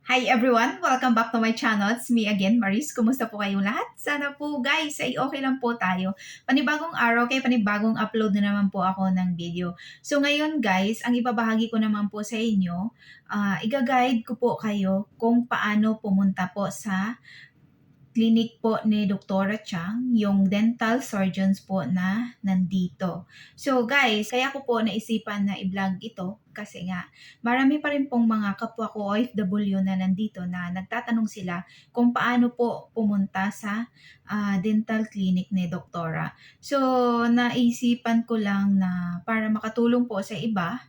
Hi everyone! Welcome back to my channel. It's me again, Maris. Kumusta po kayong lahat? Sana po guys ay okay lang po tayo. Panibagong araw kay panibagong upload na naman po ako ng video. So ngayon guys, ang ibabahagi ko naman po sa inyo, iga-guide ko po kayo kung paano pumunta po sa clinic po ni Dr. Chang, yung dental surgeons po na nandito. So guys, kaya ko po naisipan na i-vlog ito kasi nga marami pa rin pong mga kapwa ko OFW na nandito na nagtatanong sila kung paano po pumunta sa dental clinic ni Doktora. So naisipan ko lang na para makatulong po sa iba,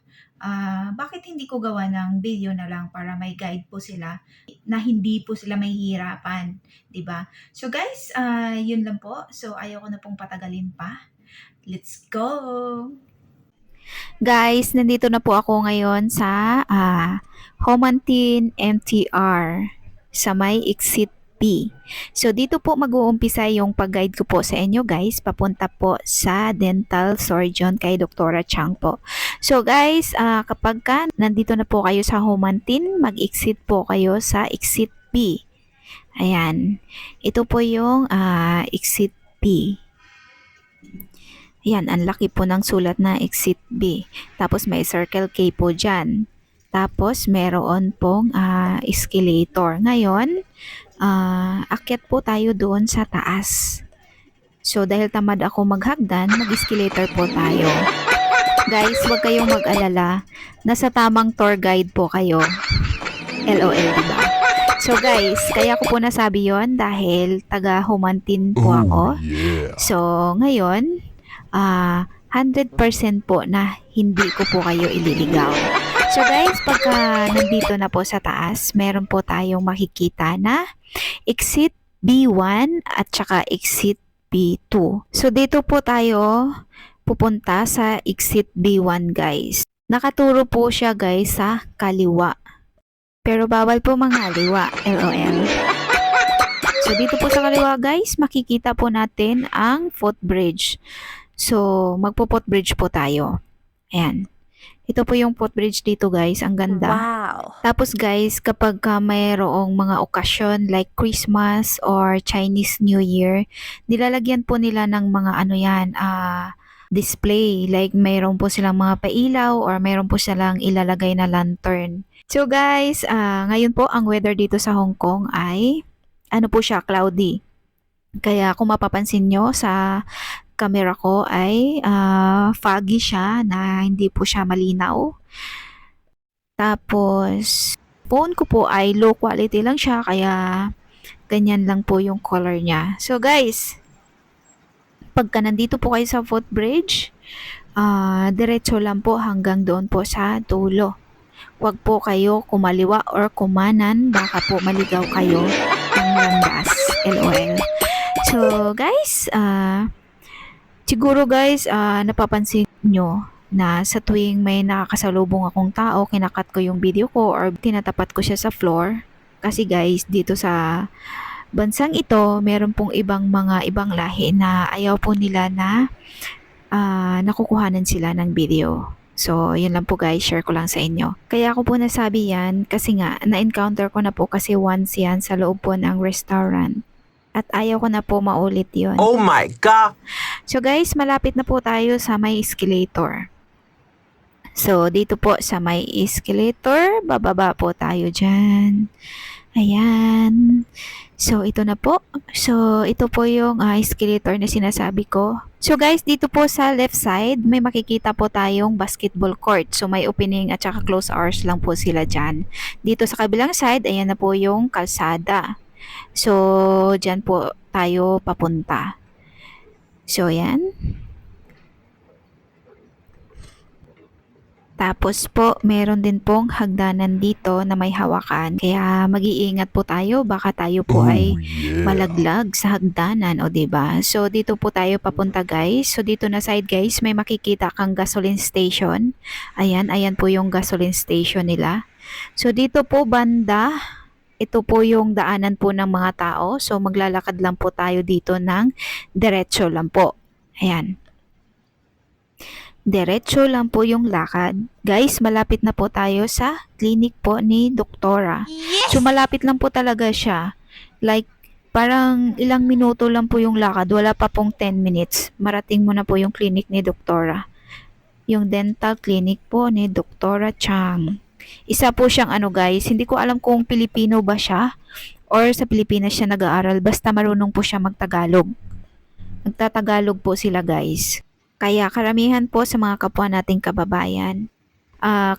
bakit hindi ko gawa ng video na lang para may guide po sila na hindi po sila mahihirapan, 'di ba? So guys, yun lang po. So ayaw ko na pong patagalin pa. Let's go! Guys, nandito na po ako ngayon sa Homantin MTR sa may Exit B. So dito po mag-uumpisa yung pag-guide ko po sa inyo guys, papunta po sa dental surgeon kay Dr. Chang po. So guys, kapag ka nandito na po kayo sa Homantin, mag-exit po kayo sa Exit B. Ayan. Ito po yung Exit B. Ayan, ang laki po ng sulat na Exit B. Tapos may Circle K po dyan. Tapos meron pong escalator. Ngayon, akyat po tayo doon sa taas. So dahil tamad ako maghagdan, mag-escalator po tayo. Guys, huwag kayong mag-alala. Nasa tamang tour guide po kayo. LOL, diba? So guys, kaya ko po nasabi yon dahil taga Humantin po ako. So ngayon, 100% po na hindi ko po kayo ililigaw. So guys, pagka nandito na po sa taas, meron po tayong makikita na exit B1 at saka exit B2. So dito po tayo pupunta sa exit B1 guys. Nakaturo po siya guys sa kaliwa. Pero bawal po mangaliwa, LOL. So dito po sa kaliwa guys, makikita po natin ang footbridge. So magpo-footbridge po tayo. Ayan. Ito po yung footbridge dito guys, ang ganda. Wow! Tapos guys, kapag mayroong mga okasyon like Christmas or Chinese New Year, nilalagyan po nila ng mga display. Like mayroon po silang mga pailaw or mayroon po silang ilalagay na lantern. So guys, ngayon po ang weather dito sa Hong Kong ay ano po siya, cloudy. Kaya kung mapapansin nyo sa camera ko ay foggy siya na hindi po siya malinaw. Tapos phone ko po ay low quality lang siya kaya ganyan lang po yung color niya. So guys, pagka nandito po kayo sa footbridge, diretso lang po hanggang doon po sa dulo. Huwag po kayo kumaliwa or kumanan, baka po maligaw kayo ng landas. LOL. So guys, siguro guys, napapansin nyo na sa tuwing may nakakasalubong akong tao, kinakat ko yung video ko or tinatapat ko siya sa floor. Kasi guys, dito sa bansang ito, meron pong ibang lahi na ayaw po nila na nakukuhanan sila ng video. So, yun lang po guys, share ko lang sa inyo. Kaya ako po nasabi yan kasi nga, na-encounter ko na po kasi once yan sa loob po ng restaurant. At ayaw ko na po maulit yun. Oh my God! So guys, malapit na po tayo sa may escalator. So, dito po sa may escalator, bababa po tayo dyan. Ayan. So, ito na po. So, ito po yung escalator na sinasabi ko. So, guys, dito po sa left side, may makikita po tayong basketball court. So, may opening at saka close hours lang po sila dyan. Dito sa kabilang side, ayan na po yung kalsada. So, dyan po tayo papunta. So, ayan. Tapos po, meron din pong hagdanan dito na may hawakan. Kaya mag-iingat po tayo, baka tayo po ay malaglag sa hagdanan, o 'di ba? So dito po tayo papunta, guys. So dito na side, guys, may makikita kang gasoline station. Ayan, ayan po yung gasoline station nila. So dito po banda, ito po yung daanan po ng mga tao. So maglalakad lang po tayo dito ng diretso lang po. Ayan. Diretso lang po yung lakad. Guys, malapit na po tayo sa clinic po ni Doktora. So malapit lang po talaga siya. Like parang ilang minuto lang po yung lakad, wala pa pong 10 minutes. Marating mo na po yung clinic ni Doktora. Yung dental clinic po ni Doktora Chang. Isa po siyang ano guys, hindi ko alam kung Pilipino ba siya or sa Pilipinas siya nag-aaral, basta marunong po siya magtagalog. Nagtatagalog po sila guys. Kaya karamihan po sa mga kapwa nating kababayan,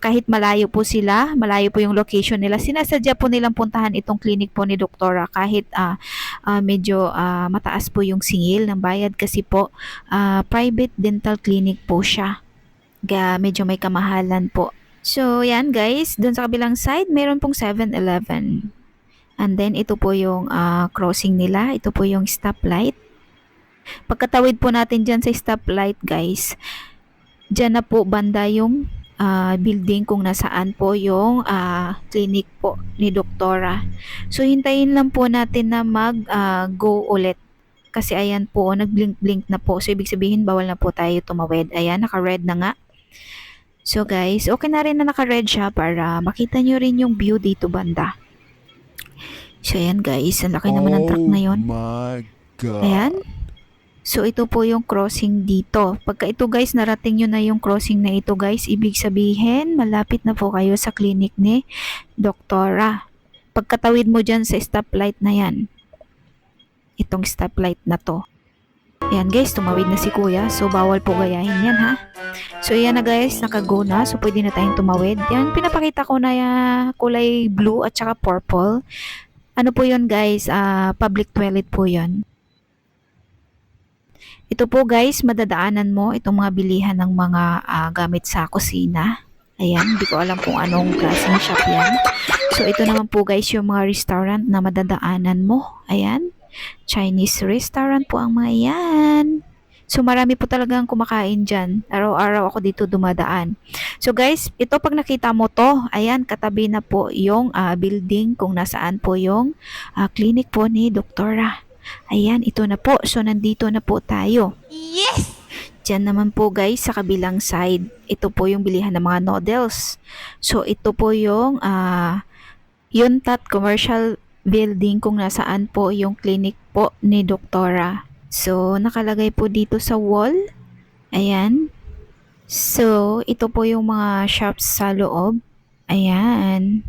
kahit malayo po sila, malayo po yung location nila, sinasadya po nilang puntahan itong clinic po ni Doktora kahit medyo mataas po yung singil ng bayad kasi po private dental clinic po siya. Medyo may kamahalan po. So yan guys, dun sa kabilang side, meron pong 7-Eleven. And then ito po yung crossing nila, ito po yung stoplight. Pagkatawid po natin dyan sa stoplight guys, dyan na po banda yung building kung nasaan po yung clinic po ni Doktora. So hintayin lang po natin na mag-go ulit. Kasi ayan po, nag-blink-blink na po. So ibig sabihin bawal na po tayo tumawid. Ayan, naka-red na nga. So guys, okay na rin na naka-red siya para makita nyo rin yung view dito banda. So ayan guys, ang laki naman ng truck na yun. Oh my God. Ayan. So ito po yung crossing dito. Pagka ito guys, narating nyo na yung crossing na ito guys, ibig sabihin malapit na po kayo sa clinic ni Doktora. Pagkatawid mo dyan sa stoplight na yan. Itong stoplight na to. Ayan guys, tumawid na si kuya. So bawal po gayahin yan ha. So yan na guys, nakago na. So pwede na tayong tumawid. Yan, pinapakita ko na kulay blue at saka purple. Ano po yun guys? Public toilet po yun. Ito po guys, madadaanan mo itong mga bilihan ng mga gamit sa kusina. Ayan, hindi ko alam kung anong klaseng shop yan. So ito naman po guys yung mga restaurant na madadaanan mo. Ayan, Chinese restaurant po ang mga yan. So marami po talagang kumakain dyan. Araw-araw ako dito dumadaan. So guys, ito pag nakita mo to, ayan, katabi na po yung building kung nasaan po yung clinic po ni Doktora. Ayan, ito na po. So, nandito na po tayo. Yes! Diyan naman po guys, sa kabilang side, ito po yung bilihan ng mga noodles. So, ito po yung Yuntat Commercial Building kung nasaan po yung clinic po ni Doktora. So, nakalagay po dito sa wall. Ayan. So, ito po yung mga shops sa loob. Ayan.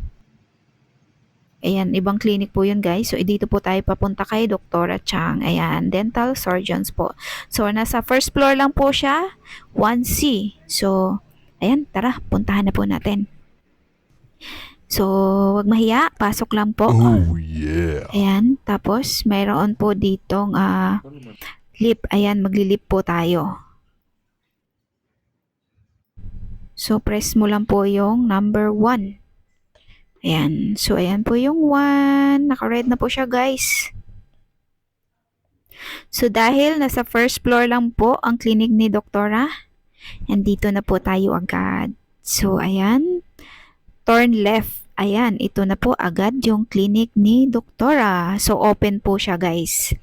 Ayan, ibang clinic po yun guys. So, dito po tayo papunta kay Doktora Chang. Ayan, dental surgeons po. So, nasa first floor lang po siya, 1C. So, ayan, tara, puntahan na po natin. So, wag mahiya, pasok lang po. Oh yeah. Ayan, tapos mayroon po ditong lip. Ayan, maglilip po tayo. So, press mo lang po yung number 1. Ayan. So, ayan po yung 1. Naka-red na po siya, guys. So, dahil nasa first floor lang po ang clinic ni Doktora, andito na po tayo agad. So, ayan. Turn left. Ayan, ito na po agad yung clinic ni Doktora. So, open po siya, guys.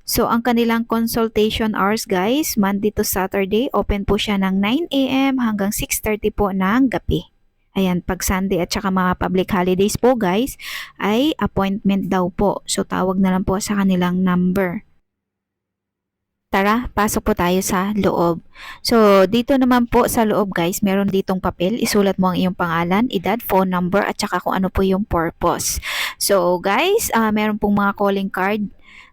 So, ang kanilang consultation hours, guys, Monday to Saturday, open po siya ng 9 a.m. hanggang 6:30 po ng gabi. Ayan, pag Sunday at saka mga public holidays po guys, ay appointment daw po. So, tawag na lang po sa kanilang number. Tara, pasok po tayo sa loob. So, dito naman po sa loob guys, meron ditong papel. Isulat mo ang iyong pangalan, edad, phone number, at saka kung ano po yung purpose. So, guys, meron pong mga calling card.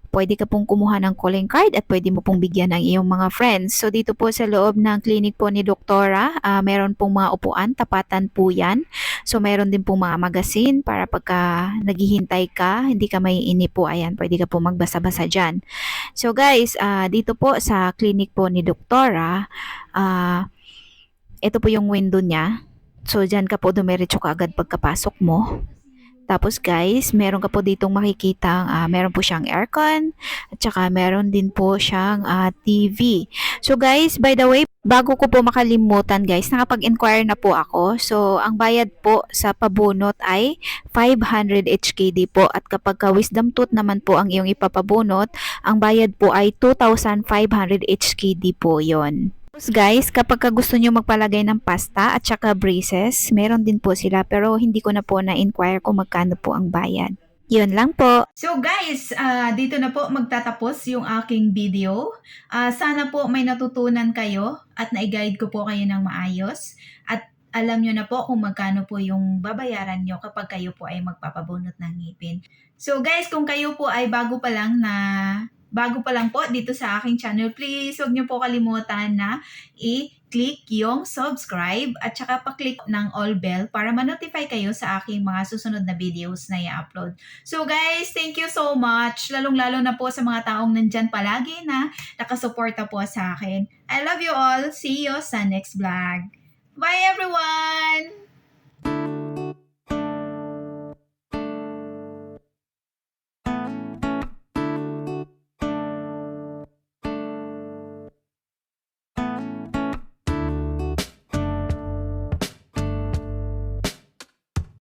Pwede ka pong kumuha ng calling card at pwede mo pong bigyan ng iyong mga friends. So, dito po sa loob ng clinic po ni Doktora, meron pong mga upuan, tapatan po yan. So, meron din pong mga magazine para pagka naghihintay ka, hindi ka maiinip po. Ayan, pwede ka po magbasa-basa dyan. So, guys, dito po sa clinic po ni Doktora, ito po yung window niya. So, dyan ka po dumiretso ka agad pagkapasok mo. Tapos guys, meron ka po ditong makikita, meron po siyang aircon at saka meron din po siyang TV. So guys, by the way, bago ko po makalimutan guys, nakapag-inquire na po ako. So ang bayad po sa pabunot ay 500 HKD po at kapag wisdom tooth naman po ang iyong ipapabunot, ang bayad po ay 2,500 HKD po yon. Tapos guys, kapag ka gusto nyo magpalagay ng pasta at saka braces, meron din po sila pero hindi ko na po na-inquire kung magkano po ang bayad. Yun lang po. So guys, dito na po magtatapos yung aking video. Sana po may natutunan kayo at na-guide ko po kayo ng maayos. At alam nyo na po kung magkano po yung babayaran nyo kapag kayo po ay magpapabunot ng ngipin. So guys, kung kayo po ay bago pa lang po dito sa aking channel, please huwag nyo po kalimutan na i-click yung subscribe at saka pa-click ng all bell para ma-notify kayo sa aking mga susunod na videos na i-upload. So guys, thank you so much. Lalong-lalo na po sa mga taong nandyan palagi na nakasuporta po sa akin. I love you all. See you sa next vlog. Bye everyone!